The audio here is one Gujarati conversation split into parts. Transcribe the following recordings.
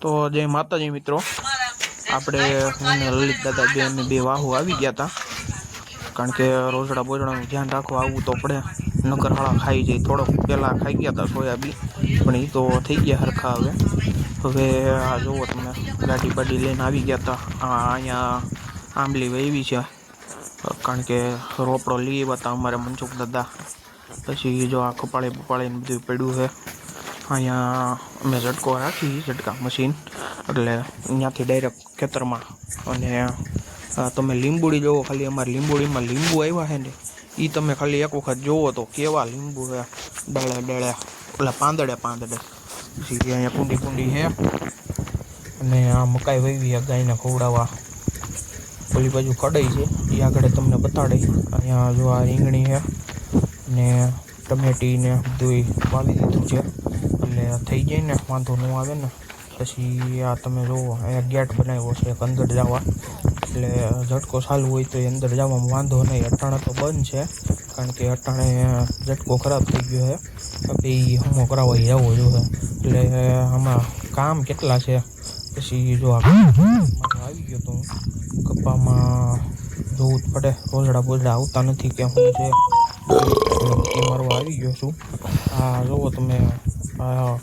તો જય માતાજી મિત્રો, આપણે હું ને લલિત દાદા બે વાહુ આવી ગયા હતા. કારણ કે રોજડા બોજડાનું ધ્યાન રાખવા આવવું તો પડે, નકર હાળા ખાઈ જાય. થોડોક પહેલાં ખાઈ ગયા હતા સોયાબીન, પણ એ તો થઈ ગયા હરખા. હવે આ જુઓ તમે, ગાડી બાડી લઈને આવી ગયા હતા. અહીંયા આંબલી વાવી છે, કારણ કે રોપડો લઈ આવ્યા હતા અમારે મનસુખ દાદા. પછી જો આ કપાળે બપાળીને બધું પડ્યું છે. અહીંયા અમે ઝટકો રાખી, ઝટકા મશીન, એટલે અહીંયાથી ડાયરેક્ટ ખેતરમાં. અને તમે લીંબુડી જોવો, ખાલી અમારી લીંબુડીમાં લીંબુ આવ્યા છે ને, એ તમે ખાલી એક વખત જોવો તો કેવા લીંબુ છે, ડળે ડળે, એટલે પાંદડે પાંદડે. પછી અહીંયા કુંડી કુંડી છે. અને આ મકાઈ વાવી છે ગાયને ખવડાવવા. ઓલી બાજુ કડાઈ છે, એ આગળ તમને બતાડે. અહીંયા જો આ રીંગણી છે ને ટમેટી ને બધું વાવી દીધું છે, એટલે થઈ જાય ને, વાંધો ન આવે ને. પછી આ તમે જુઓ, અહીંયા ગેટ બનાવ્યો છે અંદર જવા, એટલે ઝટકો ચાલુ હોય તો એ અંદર જવામાં વાંધો નહીં. અટાણે તો બંધ છે, કારણ કે અટાણે ઝટકો ખરાબ થઈ ગયો છે, પછી હમો કરાવવા જવો જોઈએ. એટલે આમાં કામ કેટલા છે. પછી જો આવી ગયો તો કપામાં જોવું જ પડે, રોજડા બોજડા આવતા નથી કે શું છે. મારવા આવી ગયો છું. આ જુઓ તમે,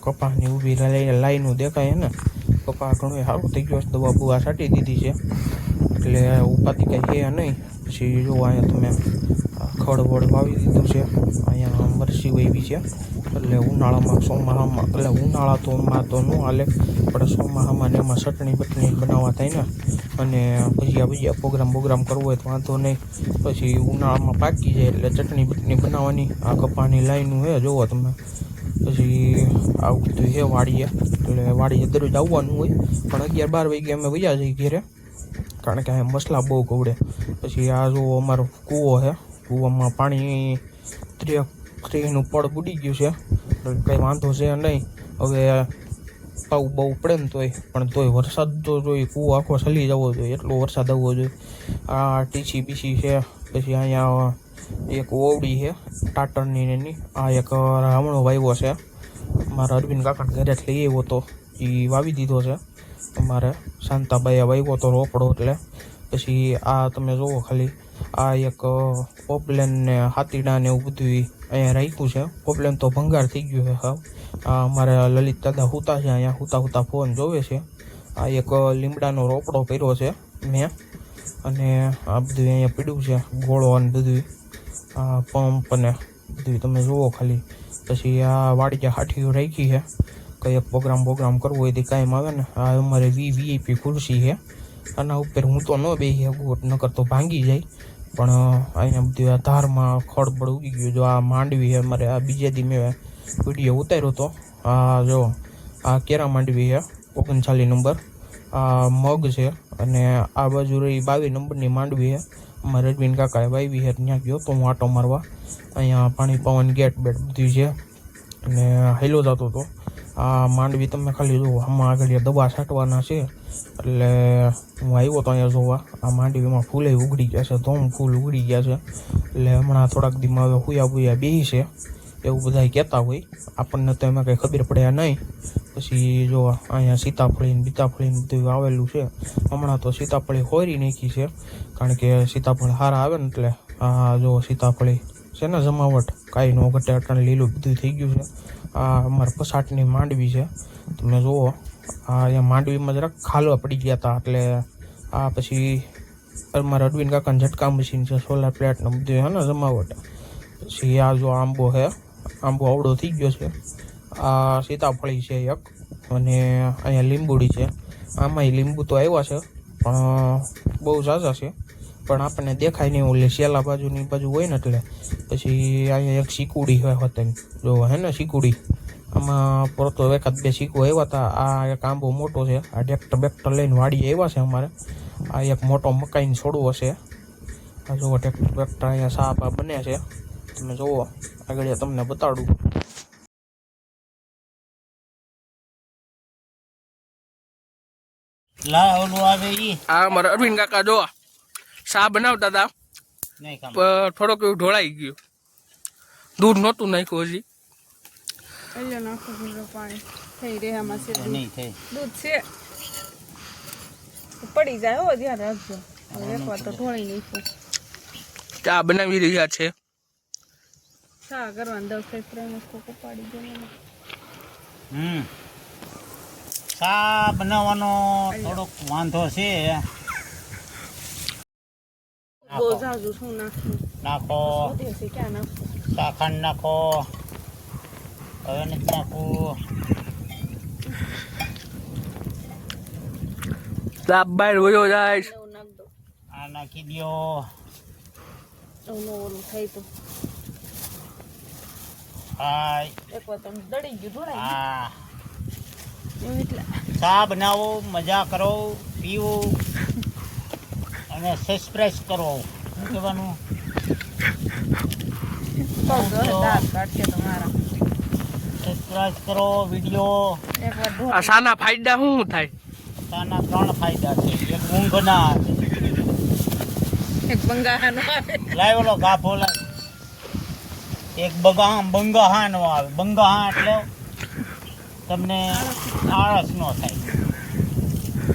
કપાસની ઊભી લાઈનો દેખાય ને, કપાસ ઘણો સારું થઈ ગયો છે. દવા બુવા છાંટી દીધી છે, એટલે ઉપાધિ કાંઈ છે નહીં. પછી જો અહીંયા તમે ખડ વડ વાવી દીધું છે. અહીંયા મરસી વાવી છે, એટલે ઉનાળામાં ચોમાસામાં, એટલે ઉનાળા તો માં તો ન હાલે, પણ ચોમાસામાં ને એમાં ચટણી બટણી બનાવવા થાય ને, અને ભજીયા પ્રોગ્રામ કરવો હોય તો વાંધો નહીં. પછી ઉનાળામાં પાકી જાય એટલે ચટણી બટણી બનાવવાની. આ કપાની લાઈનું છે જોવો તમે. પછી આવું બધું છે વાડીએ, એટલે વાડીએ દરરોજ આવવાનું હોય, પણ 11-12 વાગે અમે વયા જઈએ ઘેરે, કારણ કે અહીંયા મસલા બહુ કવડે. પછી આ જો અમારો કૂવો છે, કૂવામાં પાણી 3નું પડ બુડી ગયું છે, એટલે કંઈ વાંધો છે નહીં. હવે પાવું બહુ પડે ને તોય વરસાદ તો જોઈએ, કૂવો આખો સલી જવો જોઈએ, એટલો વરસાદ આવવો જોઈએ. આ ટીસી બીસી છે. પછી અહીંયા એક ઓવડી છે ટાટરની એની. આ એક રામણો વાવ્યો છે, મારા અરવિંદ કાકાને ઘરેથી લઈ આવ્યો તો, એ વાવી દીધો છે. અમારે શાંતાબાઈએ વાવ્યો તો રોપડો, એટલે. પછી આ તમે જુઓ ખાલી, આ એક પોપલેન ને હાથીડા ને એવું બધું અહીંયા રાખ્યું છે. પોપલેન તો ભંગાર થઈ ગયું છે સાવ. આ અમારે લલિત દાદા હુતા છે, અહીંયા હુતા ફોન જોવે છે. આ એક લીમડાનો રોપડો કર્યો છે મેં, અને આ બધું અહીંયા પીડ્યું છે, ગોળો અને બધું, આ પંપ ને બધું તમે જુઓ ખાલી. પછી આ વાડીયા હાઠીઓ રાખી છે, કંઈ એક પ્રોગ્રામ કરવો હોય તો કાંઈ આવે ને. આ અમારે વીઆઈપી ખુરશી છે, આના ઉપર હું તો ન બેસી શકું, નકર તો ભાંગી જાય. પણ અહીંયા બધું આ ધારમાં ખડબડ ઉગી ગયું. જો આ માંડવી છે અમારે, આ બીજે દી મેં વિડીયો ઉતાર્યો હતો. આ જો આ કેરા માંડવી છે 39 નંબર, આ મગ છે. અને આ બાજુ રહી 22 નંબરની માંડવી છે, અમારે અરવિંદ કાકાએ વાવી છે. ત્યાં ગયો તો હું આટો મારવા. અહીંયા પાણી પવન ગેટ બેટ બધું છે, અને હેલો જતો હતો. આ માંડવી તમે ખાલી જુઓ, આમાં આગળ દવા છાંટવાના છે, એટલે હું આવ્યો તો અહીંયા જોવા. આ માંડવીમાં ફૂલે ઉગડી ગયા છે, ધોમ ફૂલ ઉગડી ગયા છે, એટલે હમણાં થોડાક દીમાં હવે હુયા બેહી છે, એવું બધા કહેતા હોય. આપણને તો એમાં કંઈ ખબર પડ્યા નહીં. પછી જો અહીંયા સીતાફળીને બીતાફળીને બધું આવેલું છે. હમણાં તો સીતાફળી હોરી નાખી છે, કારણ કે સીતાફળ સારા આવે ને, એટલે આ જો સીતાફળી છે ને, જમાવટ કાંઈ ન ઘટે, અટાણે લીલું બધું થઈ ગયું છે. આ અમારે પસાટની માંડવી છે, તમે જુઓ. આ અહીંયા માંડવીમાં જરાક ખાલવા પડી ગયા હતા, એટલે આ પછી અમારા અરવિંદ કાકાને ઝટકા મશીન છે, સોલાર પ્લેટ ને બધું છે ને, જમાવટ. પછી આ જો આંબો છે, આંબો આવડો થઈ ગયો છે. આ સીતાફળી છે એક, અને અહીંયા લીંબુડી છે. આમાંય લીંબુ તો આવ્યા છે, પણ બહુ ઝાઝા છે, પણ આપણને દેખાય નહીં. ઓલી શેલા બાજુની બાજુ હોય ને, એટલે. પછી અહીંયા એક શીકુડી હોય હોતે, જો હે ને શીકુડી, આમાં પરતો એકાદ બે શીકુ આવ્યા હતા. આ એક આંબો મોટો છે, આ ટ્રેક્ટર લઈને વાડી આવ્યા છે અમારે. આ એક મોટો મકાઈનો છોડવો છે. આ જુઓ ટ્રેક્ટર અહીંયા સાપા બને છે, તમે જુઓ આગળ તમને બતાડું. આ મારા અરવિંદ કાકા જો શા બનાવતા હતા, થોડોક એવું ઢોળાઈ ગયું, દૂધ નહોતું નાખ્યું હજી. એટલે નાખો પાણી થઈ રહે આમાં છે નહીં થઈ દૂધ છે પડી જાય હો ધ્યાન રાખજો હવે એકવાર તો ઢોળી નાખું ચા બનાવી રહ્યા છે શા કરવાનું 10 ફ્રેમ કોકો પાડી દેવાનો ચા બનાવવાનો થોડોક વાંધો છે બહુ જાજુ શું નાખ્યું નાખો વધે છે ક્યાં નાખું સાખંડ નાખો હવે નથી નાખવું સાપ બહાર વયો જાય એવું નાખ દો આ નાખી દો ઓલું થાય તો હાય એકવાર તો દળી ગયું ઢોળાઈ હા ગયું એટલે ચા બનાવો મજા કરો પીવો અને સબસ્ક્રાઇબ કરો શું કહેવાનું દાંત કાઢશે તમારા સબસ્ક્રાઇબ કરો વિડીયો એકવાર ઢોળ આ સાના ફાયદા શું થાય ચાના 3 ફાયદા છે એક ઊંઘ ના આવે એક બંગાહાનો આવે લાવ ઓલો ગાફો લાવ એક બંગાહાનો આવે બંગાહા એટલે તમને આળસ ન થાય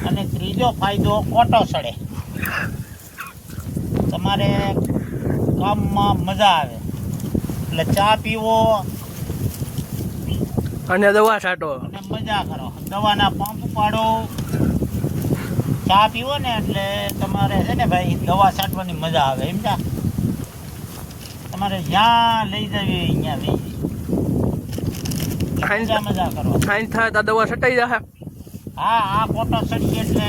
અને ત્રીજો ફાયદો કોટો સડે તમારે કામમાં મજા આવે એટલે ચા પીવો અને દવા છાંટો અને મજા કરો દવાના પંપ પાડો ચા પીવો ને એટલે તમારે છે ને ભાઈ દવા છાંટવાની મજા આવે સમજા તમારે જ્યાં લઈ જવી અહીંયા લઈ જઈ મજા કરો સાંજ થાય તો દવા છટાઈ જાય હા આ કોટો સડી એટલે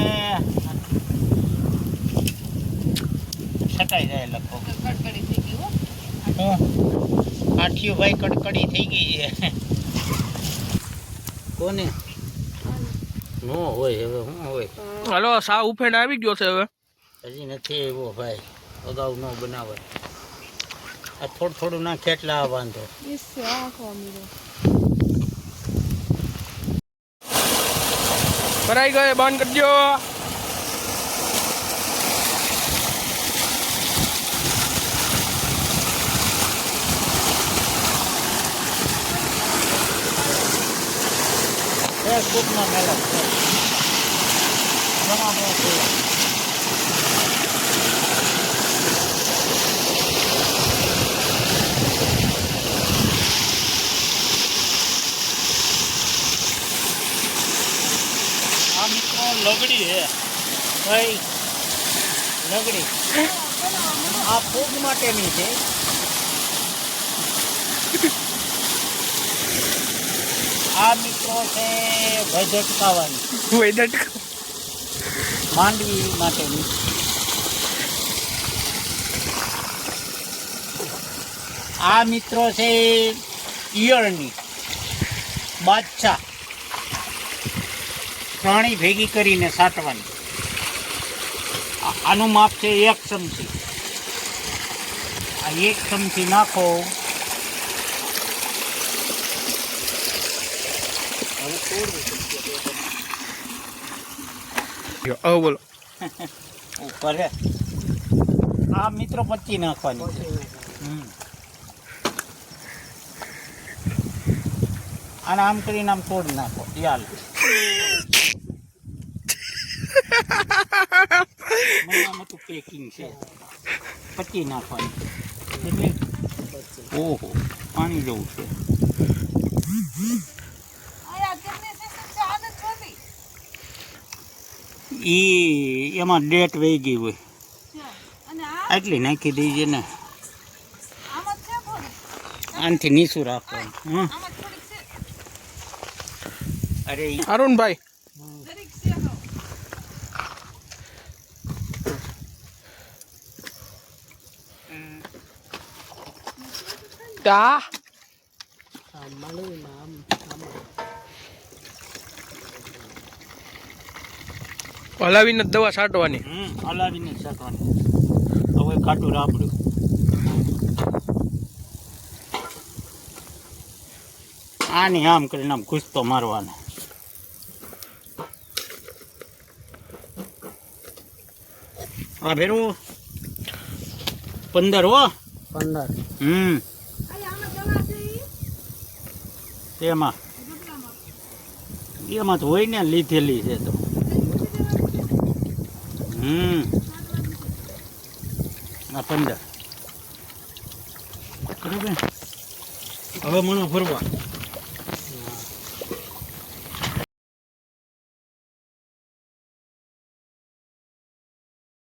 છટાઈ જાય લગભગ કડકડી થઈ ગઈ હો હું કાઠિયું ભાઈ કડકડી થઈ ગઈ છે કોને નો હોય હવે શું હોય હાલો સા ઉફેણ આવી ગયો છે હવે હજી નથી આવ્યો ભાઈ અગાઉ ન બનાવે આ થોડું નાખે એટલે આ વાંધો इससे आंखों मिलो ભરાઈ ગયે બંધ કરજો ફેસબુકમાં મેળો ઘણા બહુ છે આ મિત્રો લગડી હે ભાઈ લગડી આ ફૂગ માટેની છે આ મિત્રો છે વૈદટકાવાની વેદટ માંડવી માટેની આ મિત્રો છે ઈયળની બાદશાહ પ્રાણી ભેગી કરીને સાટવાની આનું માપ છે 1 ચમચી આ 1 ચમચી નાખો બોલો ઉપર હે આ મિત્રો 25 નાખવાની છે અને આમ કરીને આમ તોડી નાખો યાર મનામાં તો પેકિંગ છે 25 નાખવાની એટલે ઓહો પાણી જેવું છે એમાં ડેટ વહી ગઈ હોય આટલી નાખી દઈએ ને આનથી નીચું રાખવાનું અરે અરુણભાઈ તા હલાવીને દવા છાંટવાની હલાવીને છાંટવાની હવે ખાટું રાબડું આની આમ કરીને આમ ઘૂસતો મારવાનો આ ભેરું 15 હો 15 તેમાં એમાં તો હોય ને લીધેલી છે તો આ 15 બરાબર. હવે મણો ફરવા